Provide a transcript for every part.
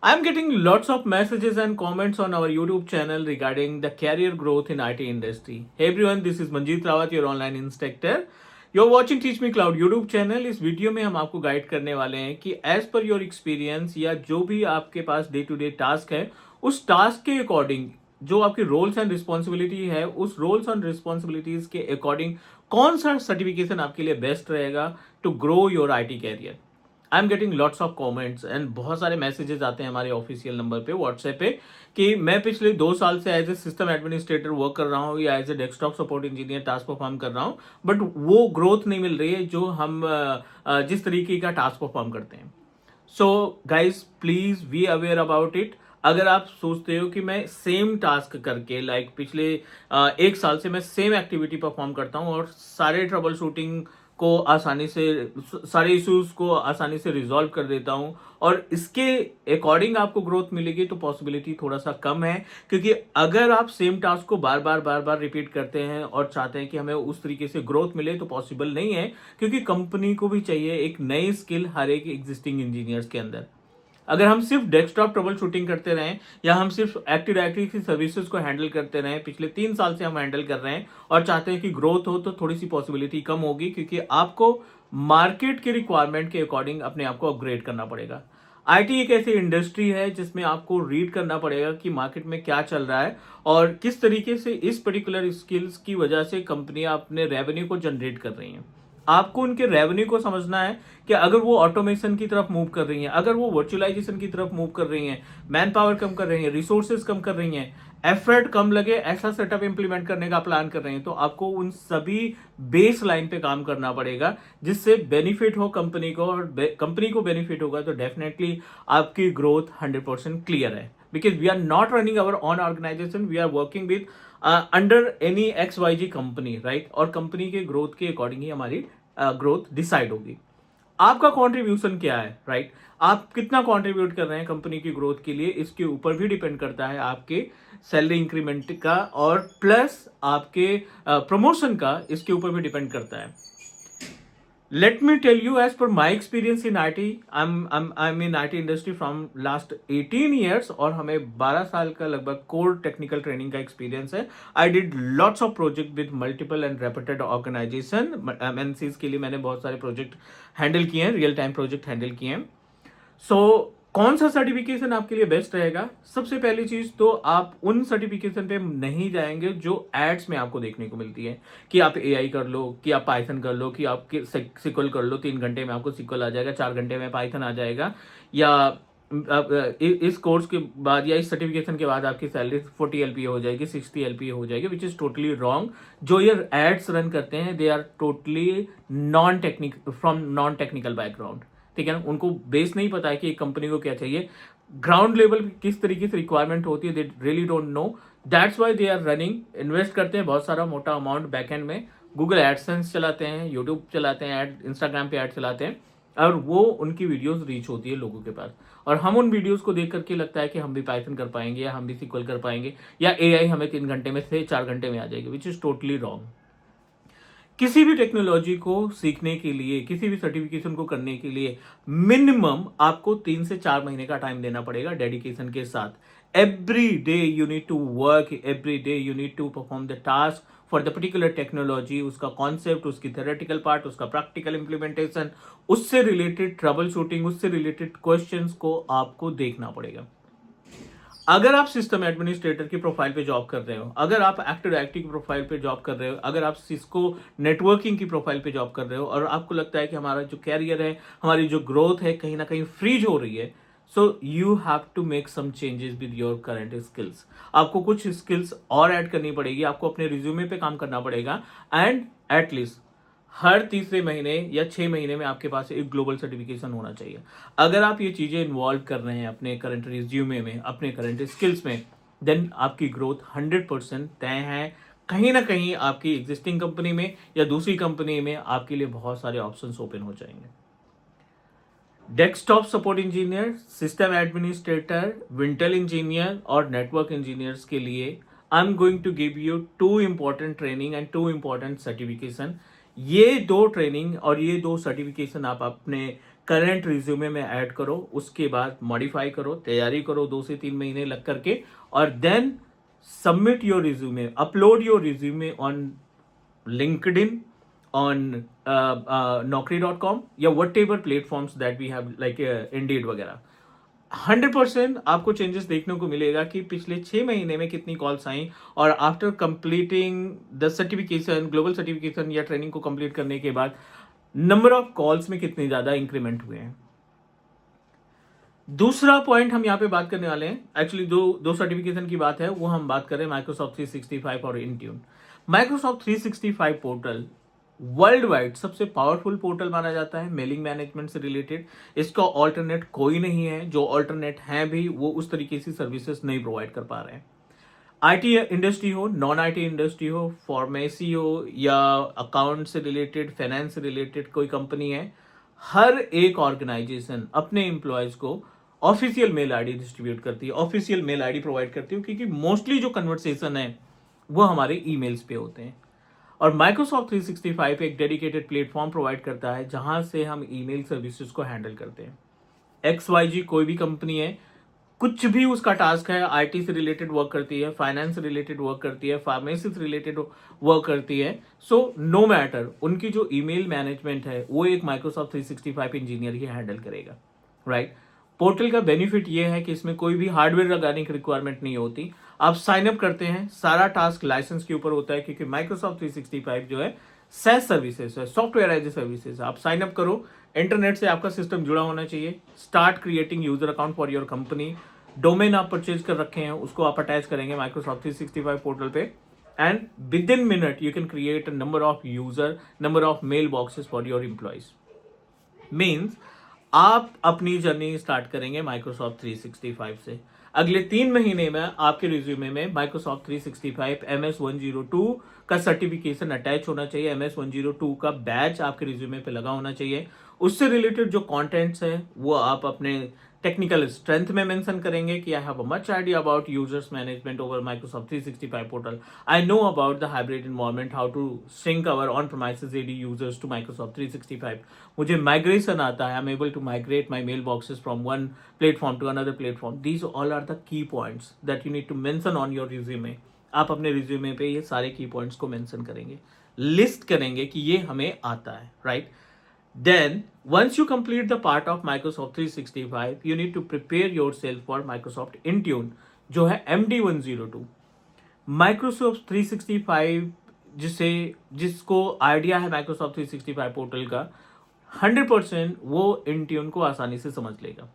I'm getting lots of messages and comments on our YouTube channel regarding the career growth in IT industry. Hey everyone, this is Manjeet Rawat, your online instructor. You're watching Teach Me Cloud YouTube channel. इस video में हम आपको guide करने वाले हैं कि as per your experience या जो भी आपके पास डे टू डे टास्क है उस टास्क के अकॉर्डिंग जो आपकी रोल्स एंड रिस्पॉन्सिबिलिटी है उस रोल्स एंड रिस्पॉन्सिबिलिटीज के अकॉर्डिंग कौन सा सर्टिफिकेशन आपके लिए बेस्ट रहेगा to grow your IT career. I am getting lots of comments and बहुत सारे मैसेजेस आते हैं हमारे ऑफिशियल नंबर पे व्हाट्सएप पे कि मैं पिछले 2 साल से as a system administrator work कर रहा हूँ या as a desktop support engineer task perform कर रहा हूँ, बट वो ग्रोथ नहीं मिल रही है जो हम जिस तरीके का टास्क परफॉर्म करते हैं. So guys please be aware about it. अगर आप सोचते हो कि मैं सेम टास्क करके पिछले 1 साल से मैं सेम एक्टिविटी परफॉर्म करता हूँ और सारे ट्रबल शूटिंग को आसानी से सारे इश्यूज को आसानी से रिजॉल्व कर देता हूं और इसके अकॉर्डिंग आपको ग्रोथ मिलेगी, तो पॉसिबिलिटी थोड़ा सा कम है. क्योंकि अगर आप सेम टास्क को बार बार रिपीट करते हैं और चाहते हैं कि हमें उस तरीके से ग्रोथ मिले, तो पॉसिबल नहीं है. क्योंकि कंपनी को भी चाहिए एक नई स्किल हर एक एग्जिस्टिंग इंजीनियर्स के अंदर. अगर हम सिर्फ डेस्कटॉप ट्रबल शूटिंग करते रहें या हम सिर्फ एक्टिव डायरेक्टरी की सर्विसेज को हैंडल करते रहें, पिछले 3 साल से हम हैंडल कर रहे हैं और चाहते हैं कि ग्रोथ हो, तो थोड़ी सी पॉसिबिलिटी कम होगी. क्योंकि आपको मार्केट के रिक्वायरमेंट के अकॉर्डिंग अपने आप को अपग्रेड करना पड़ेगा. IT एक ऐसी इंडस्ट्री है जिसमें आपको रीड करना पड़ेगा कि मार्केट में क्या चल रहा है और किस तरीके से इस पर्टिकुलर स्किल्स की वजह से कंपनियां अपने रेवेन्यू को जनरेट कर रही हैं. आपको उनके रेवेन्यू को समझना है कि अगर वो ऑटोमेशन की तरफ मूव कर रही हैं, अगर वो वर्चुअलाइजेशन की तरफ मूव कर रही हैं, मैन पावर कम कर रही हैं, रिसोर्सेज कम कर रही हैं, एफर्ट कम लगे ऐसा सेटअप इंप्लीमेंट करने का प्लान कर रहे हैं, तो आपको उन सभी बेस लाइन पे काम करना पड़ेगा जिससे बेनिफिट हो कंपनी को और कंपनी को बेनिफिट होगा, तो डेफिनेटली आपकी ग्रोथ 100% क्लियर है. Because we are not running our own organization, we are working with under any XYZ company, right. और कंपनी के ग्रोथ के अकॉर्डिंग ही हमारी ग्रोथ डिसाइड होगी. आपका कंट्रीब्यूशन क्या है, राइट. आप कितना कंट्रीब्यूट कर रहे हैं कंपनी की ग्रोथ के लिए, इसके ऊपर भी डिपेंड करता है आपके सैलरी इंक्रीमेंट का और प्लस आपके प्रमोशन का, इसके ऊपर भी डिपेंड करता है. Let me tell you, as per my experience in IT, I'm in IT industry from last 18 years और हमें 12 साल का लगभग कोर टेक्निकल ट्रेनिंग का एक्सपीरियंस है. I did lots of project with multiple and reputed organization. MNCs के लिए मैंने बहुत सारे प्रोजेक्ट हैंडल किए हैं, रियल टाइम प्रोजेक्ट हैंडल किए हैं. सो कौन सा सर्टिफिकेशन आपके लिए बेस्ट रहेगा? सबसे पहली चीज तो आप उन सर्टिफिकेशन पे नहीं जाएंगे जो एड्स में आपको देखने को मिलती है कि आप AI कर लो, कि आप पाइथन कर लो, कि आप सिक्वल कर लो, 3 घंटे में आपको सिक्वल आ जाएगा, 4 घंटे में पाइथन आ जाएगा, या इस कोर्स के बाद या इस सर्टिफिकेशन के बाद आपकी सैलरी 40 LPA हो जाएगी, 60 LPA हो जाएगी, विच इज टोटली रॉन्ग. जो ये एड्स रन करते हैं they are totally non technical background, ठीक है ना. उनको बेस नहीं पता है कि एक कंपनी को क्या चाहिए, ग्राउंड लेवल किस तरीके से रिक्वायरमेंट होती है, they really don't know. That's why they are running, invest करते हैं बहुत सारा मोटा अमाउंट बैकएंड में, गूगल एडसेंस चलाते हैं, यूट्यूब चलाते हैं, इंस्टाग्राम पे ऐड चलाते हैं और वो उनकी वीडियोस रीच होती है लोगों के पास. और हम उन वीडियोस को देख करके लगता है कि हम भी पाइथन कर पाएंगे या हम भी सिक्वल कर पाएंगे या AI हमें 3 घंटे में से 4 घंटे में आ जाएगी, विच इज टोटली रॉन्ग. किसी भी टेक्नोलॉजी को सीखने के लिए, किसी भी सर्टिफिकेशन को करने के लिए मिनिमम आपको 3 से 4 महीने का टाइम देना पड़ेगा डेडिकेशन के साथ. Every day you need to work, every day you need to perform the task for the particular technology. उसका कॉन्सेप्ट, उसकी थ्योरेटिकल पार्ट, उसका प्रैक्टिकल इंप्लीमेंटेशन, उससे रिलेटेड ट्रबल शूटिंग, उससे रिलेटेड क्वेश्चंस को आपको देखना पड़ेगा. अगर आप सिस्टम एडमिनिस्ट्रेटर की प्रोफाइल पे जॉब कर रहे हो, अगर आप एक्टिव डायरेक्टरी की प्रोफाइल पे जॉब कर रहे हो, अगर आप सिस्को नेटवर्किंग की प्रोफाइल पे जॉब कर रहे हो और आपको लगता है कि हमारा जो कैरियर है, हमारी जो ग्रोथ है कहीं ना कहीं फ्रीज हो रही है, so you have to make some changes with your current skills. आपको कुछ स्किल्स और ऐड करनी पड़ेगी, आपको अपने रिज्यूमे पे काम करना पड़ेगा एंड एटलीस्ट हर तीसरे महीने या 6 महीने में आपके पास एक ग्लोबल सर्टिफिकेशन होना चाहिए. अगर आप ये चीजें इन्वॉल्व कर रहे हैं अपने करंट रिज्यूमे में, अपने करंट स्किल्स में, देन आपकी ग्रोथ 100% तय है. कहीं ना कहीं आपकी एग्जिस्टिंग कंपनी में या दूसरी कंपनी में आपके लिए बहुत सारे ऑप्शंस ओपन हो जाएंगे. Desktop support engineer, system administrator, Wintel engineer और नेटवर्क इंजीनियर्स के लिए I am going to give you 2 important training and 2 important certification. ये 2 ट्रेनिंग और ये 2 सर्टिफिकेशन आप अपने करंट रिज्यूमे में ऐड करो, उसके बाद मॉडिफाई करो, तैयारी करो 2 से 3 महीने लग करके, और then submit your resume, upload your resume on LinkedIn, on naukri.com या whatever platforms that we have like Indeed वगैरह। 100% आपको चेंजेस देखने को मिलेगा कि पिछले 6 महीने में कितनी कॉल्स आई, और after completing the certification, global certification या ट्रेनिंग को कंप्लीट करने के बाद नंबर ऑफ कॉल्स में कितने ज्यादा इंक्रीमेंट हुए हैं। दूसरा पॉइंट हम यहाँ पे बात करने वाले हैं, एक्चुअली दो सर्टिफिकेशन की बात है, वो हम बात करें माइक्रोसॉफ्ट 365 और Intune. Microsoft 365 portal world wide सबसे पावरफुल पोर्टल माना जाता है मेलिंग मैनेजमेंट से रिलेटेड। इसका ऑल्टरनेट कोई नहीं है, जो ऑल्टरनेट है भी वो उस तरीके से सर्विसेज नहीं प्रोवाइड कर पा रहे हैं। आईटी इंडस्ट्री हो, नॉन आईटी इंडस्ट्री हो, फार्मेसी हो, या अकाउंट से रिलेटेड, फाइनेंस से रिलेटेड कोई कंपनी है, हर एक ऑर्गेनाइजेशन अपने एम्प्लॉयज को ऑफिशियल मेल आईडी डिस्ट्रीब्यूट करती है, ऑफिशियल मेल आईडी प्रोवाइड करती है, क्योंकि मोस्टली जो कन्वर्सेशन है वो हमारे ईमेल्स पे होते हैं। और माइक्रोसॉफ्ट 365 एक डेडिकेटेड प्लेटफॉर्म प्रोवाइड करता है जहां से हम ईमेल सर्विसेज को हैंडल करते हैं। XYG कोई भी कंपनी है, कुछ भी उसका टास्क है, आईटी से रिलेटेड वर्क करती है, फाइनेंस से रिलेटेड वर्क करती है, फार्मेसी से रिलेटेड वर्क करती है, सो नो मैटर, उनकी जो ईमेल मैनेजमेंट है वो एक माइक्रोसॉफ्ट 365 इंजीनियर ही हैंडल करेगा, राइट। पोर्टल का बेनिफिट ये है कि इसमें कोई भी हार्डवेयर लगाने की रिक्वायरमेंट नहीं होती। आप साइन अप करते हैं, सारा टास्क लाइसेंस के ऊपर होता है, क्योंकि माइक्रोसॉफ्ट 365 जो है SaaS सर्विसेज है, सॉफ्टवेयर एज ए सर्विसेज। आप साइन अप करो, इंटरनेट से आपका सिस्टम जुड़ा होना चाहिए, start creating user account for your company, domain आप परचेज कर रखे हैं उसको आप अटैच करेंगे माइक्रोसॉफ्ट 365 पोर्टल पे, and with in minute you can create number of user, number of male boxes for your employees. Means आप अपनी जर्नी स्टार्ट करेंगे माइक्रोसॉफ्ट 365 से। अगले 3 महीने में आपके रिज्यूमे में माइक्रोसॉफ्ट 365 MS-102 का सर्टिफिकेशन अटैच होना चाहिए, MS-102 का बैच आपके रिज्यूमे पे लगा होना चाहिए। उससे रिलेटेड जो कंटेंट्स है वो आप अपने टेक्निकल स्ट्रेंथ में मेंशन करेंगे कि I have a much idea about users management over Microsoft 365 portal, I know about the hybrid environment, how to sync our on premises AD users to Microsoft 365, मुझे migration आता है, I am able to migrate my mail boxes from one platform to another platform. These all are the key points that you need to mention on your resume. आप अपने resume पे ये सारे की points को mention करेंगे, list करेंगे कि ये हमें आता है, right. Then, once you complete the part of Microsoft 365, you need to prepare yourself for Microsoft Intune, जो है MD-102। Microsoft 365 जिसको आइडिया है Microsoft 365 पोर्टल का, 100% वो Intune को आसानी से समझ लेगा।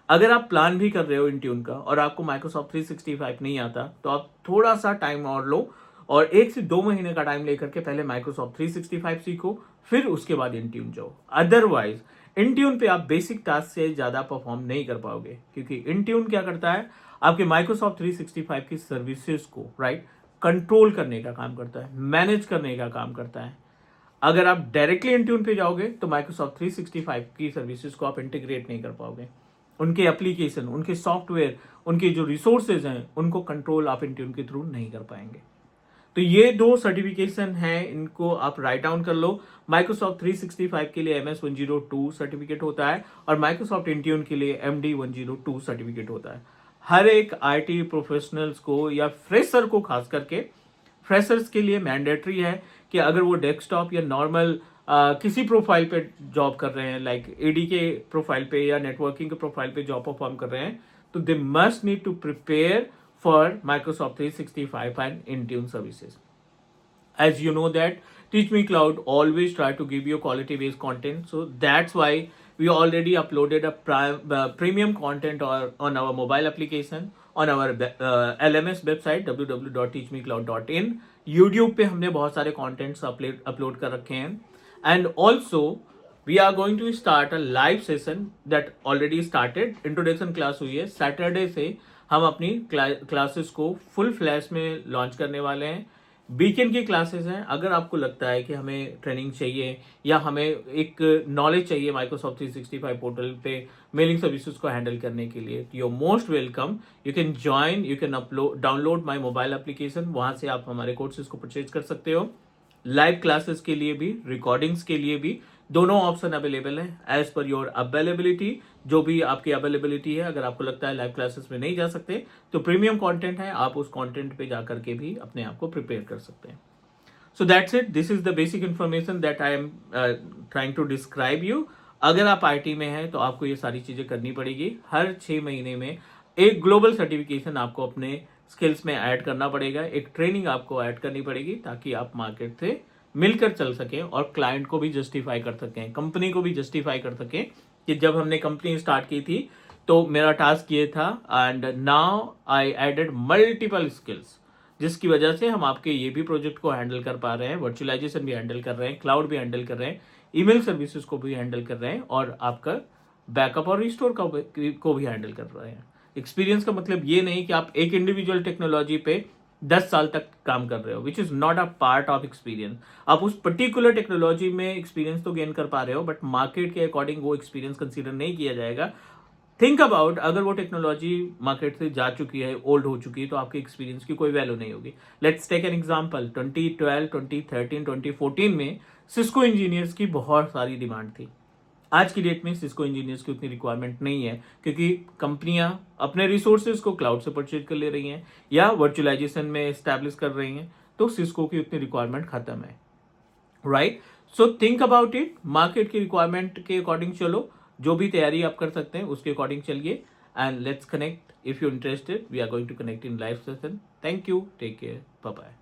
अगर आप प्लान भी कर रहे हो Intune का और आपको Microsoft 365 नहीं आता, तो आप थोड़ा सा टाइम और लो और 1 से 2 महीने का टाइम लेकर के पहले Microsoft 365 सीखो, फिर उसके बाद Intune जाओ। अदरवाइज Intune पे आप बेसिक टास्क से ज़्यादा परफॉर्म नहीं कर पाओगे, क्योंकि Intune क्या करता है, आपके Microsoft 365 की सर्विसेज को राइट कंट्रोल करने का काम करता है, मैनेज करने का काम करता है। अगर आप डायरेक्टली Intune पे जाओगे तो Microsoft 365 की सर्विसेज को आप इंटीग्रेट नहीं कर पाओगे, उनके एप्लीकेशन, उनके सॉफ्टवेयर, उनके जो रिसोर्सेज हैं उनको कंट्रोल आप Intune के थ्रू नहीं कर पाएंगे। तो ये 2 सर्टिफिकेशन हैं, इनको आप राइट डाउन कर लो। माइक्रोसॉफ्ट 365 के लिए MS-102 सर्टिफिकेट होता है और माइक्रोसॉफ्ट Intune के लिए MD-102 सर्टिफिकेट होता है। हर एक आईटी प्रोफेशनल्स को या फ्रेशर को, खास करके फ्रेशर्स के लिए मैंडेटरी है कि अगर वो डेस्कटॉप या नॉर्मल किसी प्रोफाइल पे जॉब कर रहे हैं, लाइक AD के प्रोफाइल पे या नेटवर्किंग के प्रोफाइल पे जॉब परफॉर्म कर रहे हैं, तो they must need to prepare for Microsoft 365 and Intune services. As you know that Teach Me Cloud always try to give you quality based content, so that's why we already uploaded a premium content on our mobile application, on our LMS website www.teachmecloud.in। YouTube पे हमने बहुत सारे contents upload कर रखे हैं, and also we are going to start a live session that already started। Introduction class हुई है, Saturday से हम अपनी क्लासेस को फुल फ्लैश में लॉन्च करने वाले हैं। वीकेंड की क्लासेस हैं। अगर आपको लगता है कि हमें ट्रेनिंग चाहिए या हमें एक नॉलेज चाहिए माइक्रोसॉफ्ट 365 पोर्टल पे मेलिंग सर्विसेज को हैंडल करने के लिए, you are most welcome. You can join, you can download my mobile application, वहां से आप हमारे कोर्सेज को परचेज कर सकते हो। लाइव क्लासेस के लिए भी, रिकॉर्डिंग्स के लिए भी दोनों ऑप्शन अवेलेबल है एज पर योर अवेलेबिलिटी, जो भी आपकी अवेलेबिलिटी है। अगर आपको लगता है लाइव क्लासेस में नहीं जा सकते तो प्रीमियम कंटेंट है, आप उस कंटेंट पे जा करके भी अपने आप को प्रिपेयर कर सकते हैं। So that's it, this is the basic information that I am trying to describe you. अगर आप आईटी में हैं तो आपको ये सारी चीज़ें करनी पड़ेगी। हर 6 महीने में एक ग्लोबल सर्टिफिकेशन आपको अपने स्किल्स में ऐड करना पड़ेगा, एक ट्रेनिंग आपको ऐड करनी पड़ेगी, ताकि आप मार्केट से मिलकर चल सकें और क्लाइंट को भी जस्टिफाई कर सकें, कंपनी को भी जस्टिफाई कर सकें कि जब हमने कंपनी स्टार्ट की थी तो मेरा टास्क ये था and now I added multiple skills, जिसकी वजह से हम आपके ये भी प्रोजेक्ट को हैंडल कर पा रहे हैं, वर्चुअलाइजेशन भी हैंडल कर रहे हैं, क्लाउड भी हैंडल कर रहे हैं, ईमेल सर्विसेज को भी हैंडल कर रहे हैं और आपका बैकअप और रिस्टोर को भी हैंडल कर रहे हैं। एक्सपीरियंस का मतलब ये नहीं कि आप एक इंडिविजुअल टेक्नोलॉजी पे 10 साल तक काम कर रहे हो, which is not a part of experience. आप उस पर्टिकुलर टेक्नोलॉजी में एक्सपीरियंस तो गेन कर पा रहे हो, बट मार्केट के अकॉर्डिंग वो एक्सपीरियंस कंसीडर नहीं किया जाएगा। थिंक अबाउट, अगर वो टेक्नोलॉजी मार्केट से जा चुकी है, ओल्ड हो चुकी है, तो आपके एक्सपीरियंस की कोई वैल्यू नहीं होगी। लेट्स टेक एन एग्जांपल, 2012, 2013, 2014 में सिस्को इंजीनियर्स की बहुत सारी डिमांड थी। आज की डेट में सिस्को इंजीनियर्स की उतनी रिक्वायरमेंट नहीं है, क्योंकि कंपनियां अपने रिसोर्सेज को क्लाउड से परचेज कर ले रही हैं या वर्चुअलाइजेशन में एस्टैब्लिश कर रही हैं, तो सिस्को की उतनी रिक्वायरमेंट खत्म है, right. So think about it, market की रिक्वायरमेंट के अकॉर्डिंग चलो, जो भी तैयारी आप कर सकते हैं उसके अकॉर्डिंग चलिए, and let's connect. If you interested, we are going to connect in live session. Thank you, take care, bye bye.